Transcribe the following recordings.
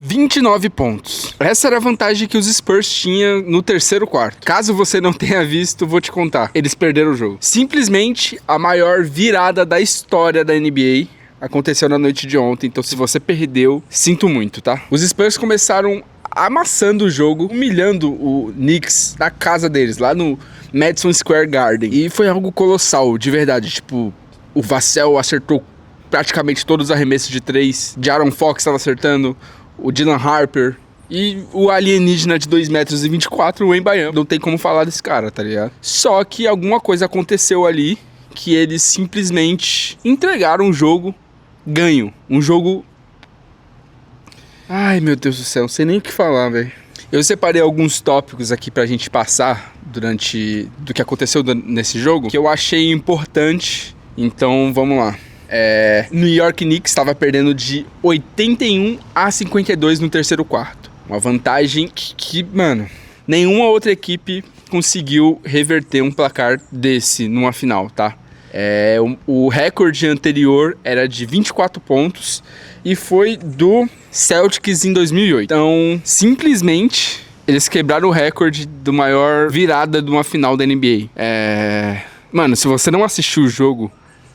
29 pontos. Essa era a vantagem que os Spurs tinham no terceiro quarto. Caso você não tenha visto, vou te contar. Eles perderam o jogo. Simplesmente a maior virada da história da NBA aconteceu na noite de ontem. Então, se você perdeu, sinto muito, tá? Os Spurs começaram amassando o jogo, humilhando o Knicks na casa deles, lá no Madison Square Garden. E foi algo colossal, de verdade. Tipo, o Vassell acertou praticamente todos os arremessos de 3. De'Aaron Fox estava acertando. O Dylan Harper e o alienígena de 2,24 m, o Wembanyama. Não tem como falar desse cara, tá ligado? Só que alguma coisa aconteceu ali que eles simplesmente entregaram um jogo ganho. Um jogo... Ai, meu Deus do céu, não sei nem o que falar, velho. Eu separei alguns tópicos aqui pra gente passar do que aconteceu nesse jogo, que eu achei importante. Então, vamos lá. New York Knicks estava perdendo de 81-52 no terceiro quarto. Uma vantagem que, mano, nenhuma outra equipe conseguiu reverter um placar desse numa final, tá? O recorde anterior era de 24 pontos e foi do Celtics em 2008. Então, simplesmente, eles quebraram o recorde do maior virada de uma final da NBA. Mano, se você não assistiu o jogo,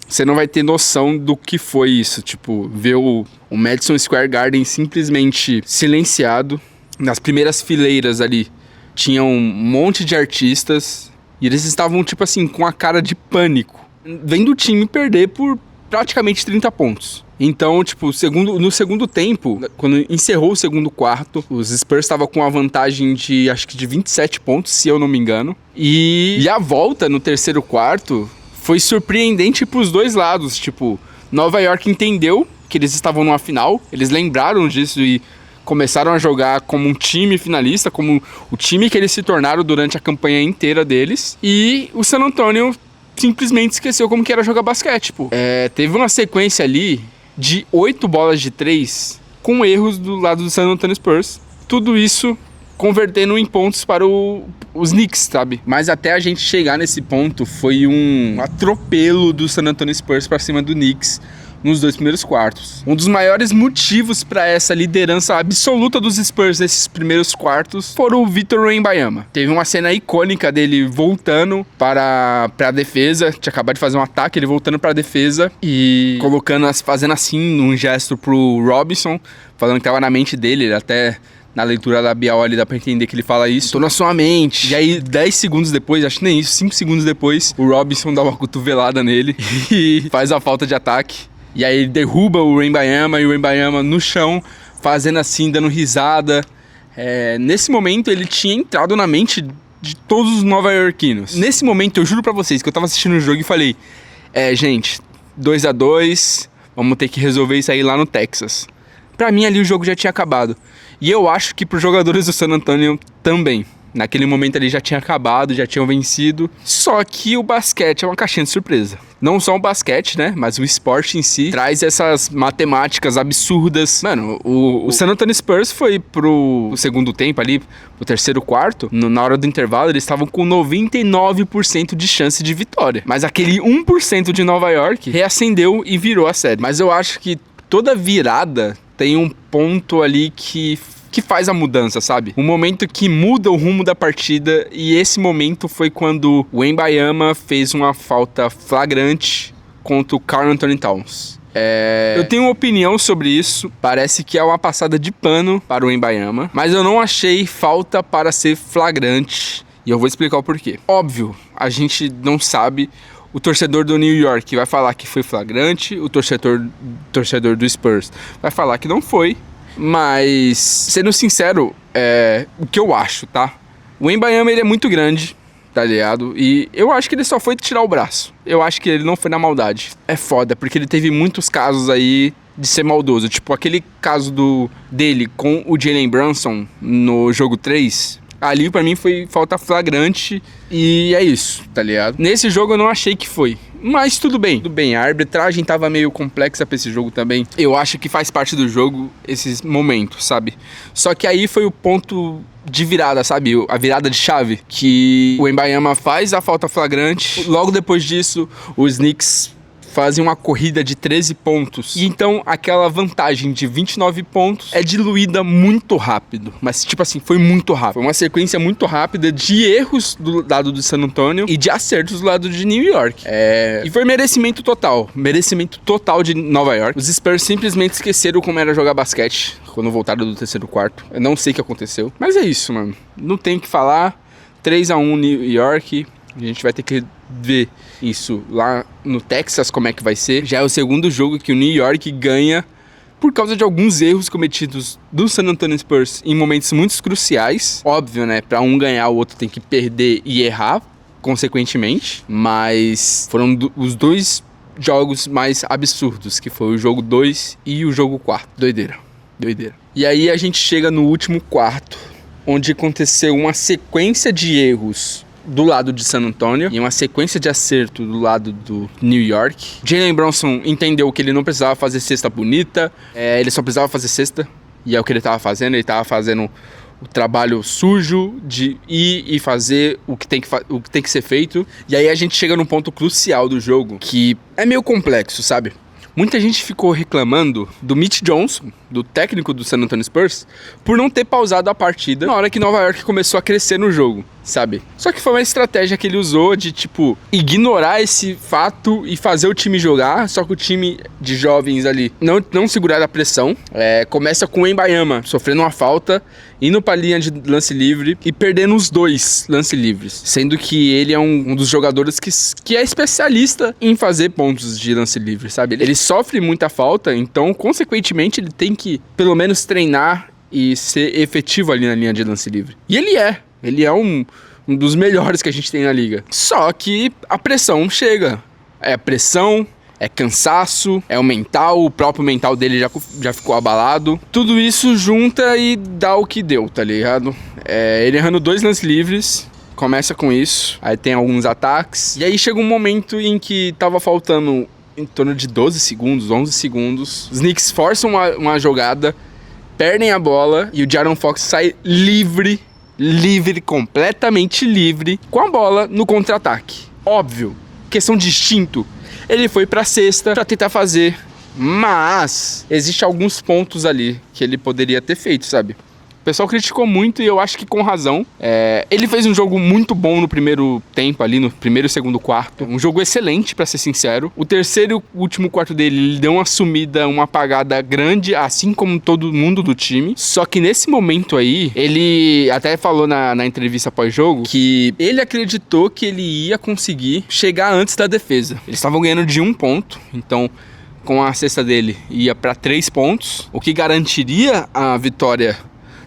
você não vai ter noção do que foi isso. Tipo, ver o Madison Square Garden simplesmente silenciado. Nas primeiras fileiras ali, tinha um monte de artistas. E eles estavam, tipo assim, com a cara de pânico. Vendo o time perder por praticamente 30 pontos. Então, tipo, no segundo tempo, quando encerrou o segundo quarto, os Spurs estavam com uma vantagem de, acho que de 27 pontos, se eu não me engano. E a volta no terceiro quarto foi surpreendente pros dois lados. Tipo, Nova York entendeu que eles estavam numa final, eles lembraram disso e começaram a jogar como um time finalista, como o time que eles se tornaram durante a campanha inteira deles. E o San Antonio simplesmente esqueceu como que era jogar basquete, pô. Teve uma sequência ali de 8 bolas de 3 com erros do lado do San Antonio Spurs. Tudo isso convertendo em pontos para os Knicks, sabe? Mas até a gente chegar nesse ponto foi um atropelo do San Antonio Spurs para cima do Knicks nos 2 primeiros quartos. Um dos maiores motivos para essa liderança absoluta dos Spurs nesses primeiros quartos foram o Victor Wembanyama. Teve uma cena icônica dele voltando para a defesa, tinha acabado de fazer um ataque, ele voltando para a defesa e fazendo assim um gesto pro Robinson, falando que tava na mente dele, ele até... Na leitura labial ali dá pra entender que ele fala isso. Tô na sua mente. E aí, 10 segundos depois, acho que nem isso, 5 segundos depois, o Robinson dá uma cotovelada nele e faz a falta de ataque. E aí ele derruba o Wembanyama e o Wembanyama no chão, fazendo assim, dando risada. Nesse momento, ele tinha entrado na mente de todos os nova-iorquinos. Nesse momento, eu juro pra vocês que eu tava assistindo o jogo e falei... gente, 2-2, vamos ter que resolver isso aí lá no Texas. Pra mim, ali o jogo já tinha acabado. E eu acho que para os jogadores do San Antonio também. Naquele momento ali já tinha acabado, já tinham vencido. Só que o basquete é uma caixinha de surpresa. Não só o basquete, né? Mas o esporte em si traz essas matemáticas absurdas. Mano, o San Antonio Spurs foi pro segundo tempo ali, pro terceiro quarto. Na hora do intervalo, eles estavam com 99% de chance de vitória. Mas aquele 1% de Nova York reacendeu e virou a série. Mas eu acho que toda virada tem um ponto ali que faz a mudança, sabe? Um momento que muda o rumo da partida, e esse momento foi quando o Wembanyama fez uma falta flagrante contra o Karl Anthony Towns. Eu tenho uma opinião sobre isso, parece que é uma passada de pano para o Wembanyama, mas eu não achei falta para ser flagrante, e eu vou explicar o porquê. Óbvio, a gente não sabe... O torcedor do New York vai falar que foi flagrante, o torcedor do Spurs vai falar que não foi, mas, sendo sincero, o que eu acho, tá? O Wembanyama, ele é muito grande, tá ligado? E eu acho que ele só foi tirar o braço. Eu acho que ele não foi na maldade. É foda, porque ele teve muitos casos aí de ser maldoso. Tipo, aquele caso dele com o Jalen Brunson no jogo 3... Ali, pra mim, foi falta flagrante e é isso, tá ligado? Nesse jogo eu não achei que foi, mas tudo bem. Tudo bem, a arbitragem tava meio complexa pra esse jogo também. Eu acho que faz parte do jogo esses momentos, sabe? Só que aí foi o ponto de virada, sabe? A virada de chave, que o Wembanyama faz a falta flagrante. Logo depois disso, os Knicks fazem uma corrida de 13 pontos. E então aquela vantagem de 29 pontos é diluída muito rápido. Mas tipo assim, foi muito rápido. Foi uma sequência muito rápida de erros do lado do San Antonio e de acertos do lado de New York. E foi merecimento total de Nova York. Os Spurs simplesmente esqueceram como era jogar basquete quando voltaram do terceiro quarto. Eu não sei o que aconteceu. Mas é isso, mano. Não tem o que falar. 3-1 New York. A gente vai ter que ver isso lá no Texas, como é que vai ser. Já é o segundo jogo que o New York ganha por causa de alguns erros cometidos do San Antonio Spurs em momentos muito cruciais. Óbvio, né? Pra um ganhar, o outro tem que perder e errar, consequentemente. Mas foram os dois jogos mais absurdos, que foi o jogo 2 e o jogo 4. Doideira. E aí a gente chega no último quarto, onde aconteceu uma sequência de erros do lado de San Antonio e uma sequência de acerto do lado do New York. Jalen Brunson entendeu que ele não precisava fazer cesta bonita, ele só precisava fazer cesta, e é o que ele estava fazendo. Ele estava fazendo o trabalho sujo de ir e fazer o que tem que ser feito. E aí a gente chega num ponto crucial do jogo, que é meio complexo, sabe? Muita gente ficou reclamando do Mitch Johnson, do técnico do San Antonio Spurs, por não ter pausado a partida na hora que Nova York começou a crescer no jogo, sabe? Só que foi uma estratégia que ele usou de, tipo, ignorar esse fato e fazer o time jogar, só que o time de jovens ali não segurar a pressão. Começa com o Wembanyama sofrendo uma falta, indo pra linha de lance livre e perdendo os 2 lances livres, sendo que ele é um dos jogadores que é especialista em fazer pontos de lance livre, sabe? Ele sofre muita falta, então, consequentemente, ele tem que, pelo menos, treinar e ser efetivo ali na linha de lance livre. E ele é um dos melhores que a gente tem na liga. Só que a pressão chega. É pressão, é cansaço, é o mental, o próprio mental dele já ficou abalado. Tudo isso junta e dá o que deu, tá ligado? Ele errando 2 lances livres, começa com isso. Aí tem alguns ataques. E aí chega um momento em que tava faltando em torno de 12 segundos, 11 segundos. Os Knicks forçam uma jogada, perdem a bola e o De'Aaron Fox sai livre, completamente livre, com a bola no contra-ataque. Óbvio, questão de instinto. Ele foi pra cesta pra tentar fazer, mas existe alguns pontos ali que ele poderia ter feito, sabe? O pessoal criticou muito e eu acho que com razão. Ele fez um jogo muito bom no primeiro tempo ali, no primeiro e segundo quarto. Um jogo excelente, pra ser sincero. O terceiro e último quarto dele, ele deu uma sumida, uma apagada grande, assim como todo mundo do time. Só que nesse momento aí, ele até falou na entrevista pós-jogo que ele acreditou que ele ia conseguir chegar antes da defesa. Eles estavam ganhando de 1 ponto, então com a cesta dele ia pra 3 pontos, o que garantiria a vitória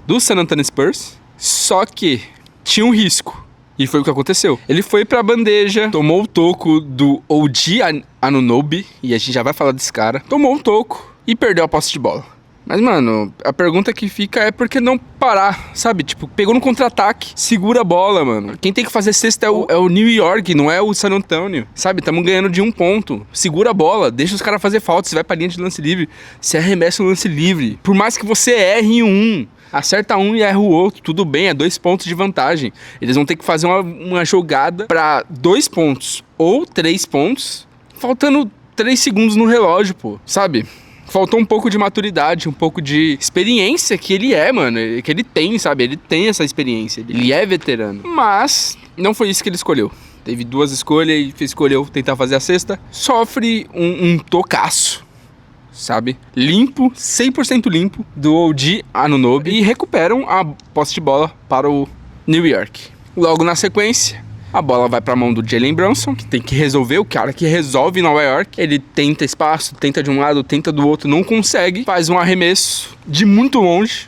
do San Antonio Spurs, só que tinha um risco. E foi o que aconteceu. Ele foi pra bandeja, tomou o toco do OG Anunoby, e a gente já vai falar desse cara. Tomou um toco e perdeu a posse de bola. Mas, mano, a pergunta que fica é por que não parar, sabe? Tipo, pegou no contra-ataque, segura a bola, mano. Quem tem que fazer cesta é o New York, não é o San Antonio, sabe? Tamo ganhando de 1 ponto. Segura a bola, deixa os caras fazer falta. Você vai pra linha de lance livre, você arremessa o lance livre. Por mais que você erre um, acerta um e erra o outro, tudo bem, é 2 pontos de vantagem. Eles vão ter que fazer uma jogada pra 2 pontos ou 3 pontos, faltando 3 segundos no relógio, pô, sabe? Faltou um pouco de maturidade, um pouco de experiência que ele mano, que ele tem, sabe? Ele tem essa experiência, ele é veterano. Mas não foi isso que ele escolheu. Teve 2 escolhas e escolheu tentar fazer a cesta. Sofre um tocaço, sabe? Limpo, 100% limpo, do OG Anunoby, e recuperam a posse de bola para o New York. Logo na sequência, a bola vai para a mão do Jalen Brunson, que tem que resolver, o cara que resolve em Nova York. Ele tenta espaço, tenta de um lado, tenta do outro, não consegue. Faz um arremesso de muito longe,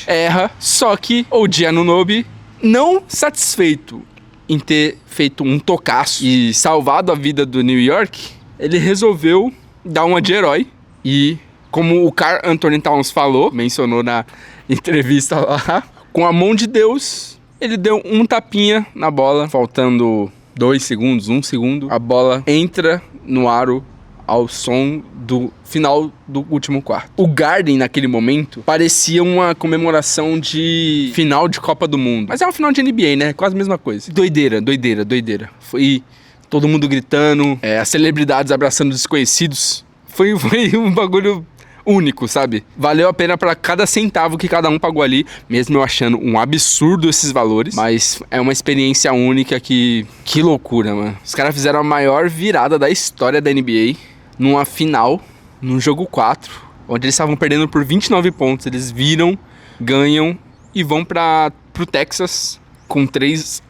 erra. Só que o OG Anunoby, não satisfeito em ter feito um tocaço e salvado a vida do New York, ele resolveu dar uma de herói. E como o Karl Anthony Towns mencionou na entrevista lá, com a mão de Deus, ele deu um tapinha na bola, faltando 2 segundos, 1 segundo. A bola entra no aro ao som do final do último quarto. O Garden, naquele momento, parecia uma comemoração de final de Copa do Mundo. Mas é uma final de NBA, né? Quase a mesma coisa. Doideira. Foi todo mundo gritando, as celebridades abraçando desconhecidos. Foi um bagulho único, sabe? Valeu a pena pra cada centavo que cada um pagou ali, mesmo eu achando um absurdo esses valores, mas é uma experiência única que loucura, mano. Os caras fizeram a maior virada da história da NBA numa final, num jogo 4, onde eles estavam perdendo por 29 pontos, eles viram, ganham e vão pro Texas com 3-1.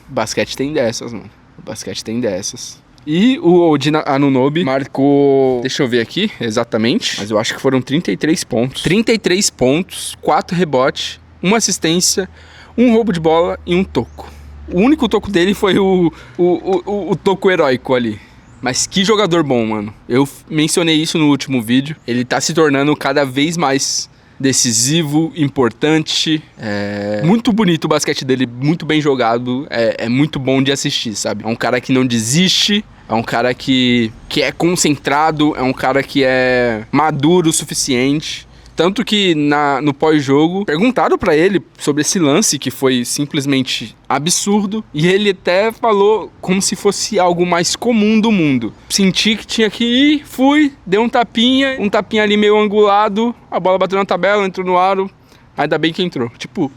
O basquete tem dessas, mano. O basquete tem dessas. E o OG Anunoby marcou, deixa eu ver aqui exatamente, mas eu acho que foram 33 pontos. 33 pontos, 4 rebotes, 1 assistência, 1 roubo de bola e 1 toco. O único toco dele foi o toco heróico ali. Mas que jogador bom, mano. Eu mencionei isso no último vídeo. Ele tá se tornando cada vez mais decisivo, importante. Muito bonito o basquete dele, muito bem jogado. É muito bom de assistir, sabe? É um cara que não desiste. É um cara que é concentrado, é um cara que é maduro o suficiente. Tanto que no pós-jogo, perguntaram pra ele sobre esse lance que foi simplesmente absurdo. E ele até falou como se fosse algo mais comum do mundo. Senti que tinha que ir, fui, dei um tapinha ali meio angulado. A bola bateu na tabela, entrou no aro. Ainda bem que entrou. Tipo...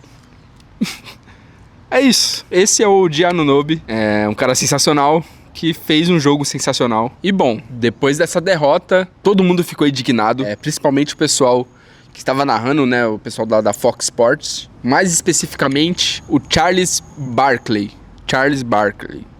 é isso. Esse é o OG Anunoby. É um cara sensacional, que fez um jogo sensacional. E bom, depois dessa derrota, todo mundo ficou indignado, principalmente o pessoal que estava narrando, né, o pessoal da Fox Sports, mais especificamente o Charles Barkley,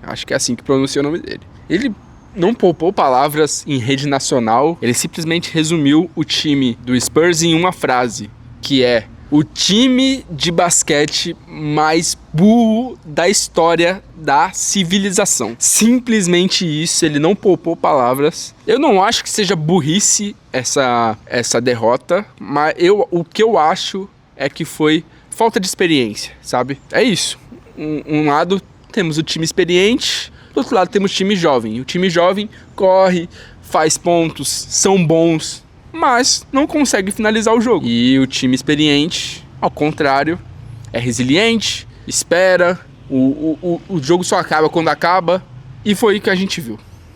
acho que é assim que pronuncia o nome dele. Ele não poupou palavras em rede nacional, ele simplesmente resumiu o time do Spurs em uma frase, que é: o time de basquete mais burro da história da civilização. Simplesmente isso, ele não poupou palavras. Eu não acho que seja burrice essa derrota, mas o que eu acho é que foi falta de experiência, sabe? É isso. Um lado temos o time experiente, do outro lado temos o time jovem. O time jovem corre, faz pontos, são bons, mas não consegue finalizar o jogo. E o time experiente, ao contrário, é resiliente, espera, o jogo só acaba quando acaba, e foi o que a gente viu.